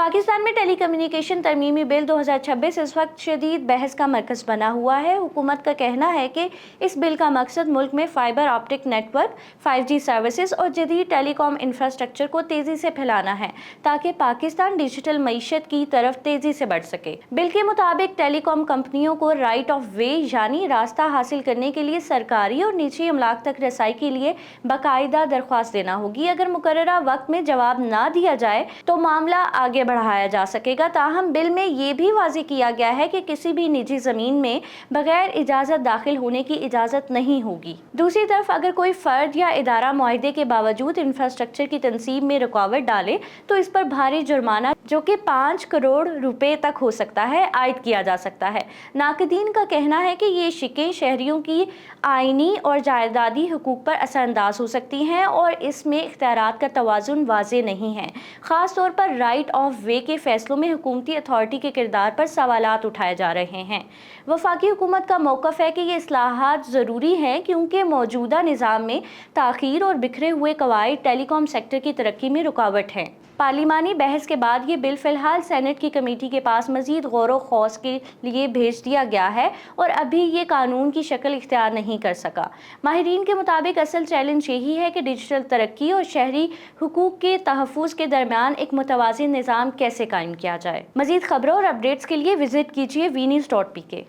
पाकिस्तान में tele communication तरमीमी bill 2026 इस वक्त शदीद बहस का मरकज बना हुआ है। हुकूमत का कहना है कि इस बिल का मकसद मुल्क में fibre optic network, 5G services और जदीद टेलीकॉम इंफ्रास्ट्रक्चर को तेजी से फैलाना है ताकि पाकिस्तान डिजिटल मईशत की तरफ तेजी से बढ़ सके। बिल के मुताबिक टेलीकॉम कंपनियों को राइट ऑफ वे यानी रास्ता हासिल करने के लिए सरकारी और निजी अमलाक तक रसाई के लिए बाकायदा दरख्वास्त देना होगी। अगर मुकर्ररा वक्त में जवाब ना दिया जाए तो मामला आगे बढ़ाया जा सकेगा। ताहम बिल में ये भी वाज़ेह किया गया है कि किसी भी निजी ज़मीन में बगैर इजाज़त दाखिल होने की इजाज़त नहीं होगी। दूसरी तरफ अगर कोई फ़र्द या इदारा मुआहदे के बावजूद इंफ्रास्ट्रक्चर की तंसीब में रुकावट डाले तो इस पर भारी जुर्माना, जो कि 5 करोड़ रुपए तक हो सकता है, आयद किया जा सकता है। नाक़दीन का कहना है कि ये शिकें शहरियों की आइनी और जायदादी हुकूक पर असरअंदाज हो सकती हैं और इसमें इख्तियारात का तवाज़ुन वाज़ेह नहीं है। ख़ास तौर पर राइट ऑफ वे के फैसलों में हुकूमती अथॉरिटी के किरदार पर सवालात उठाए जा रहे हैं। वफाकी हुकूमत का मौक़िफ़ है कि ये इस्लाहात ज़रूरी हैं क्योंकि मौजूदा निज़ाम में ताख़ीर और बिखरे हुए कवायद टेलीकॉम सेक्टर की तरक्की में रुकावट हैं। पार्लिमानी बहस के बाद ये बिल फ़िलहाल सेनेट की कमेटी के पास मज़ीद गौर व खौस के लिए भेज दिया गया है और अभी ये कानून की शक्ल इख्तियार नहीं कर सका। माहिरीन के मुताबिक असल चैलेंज यही है कि डिजिटल तरक्की और शहरी हुकूक के तहफ़्फ़ुज़ के दरमियान एक मुतवाज़िन निज़ाम कैसे कायम किया जाए। मज़ीद खबरों और अपडेट्स के लिए विजिट कीजिए vnews.pk।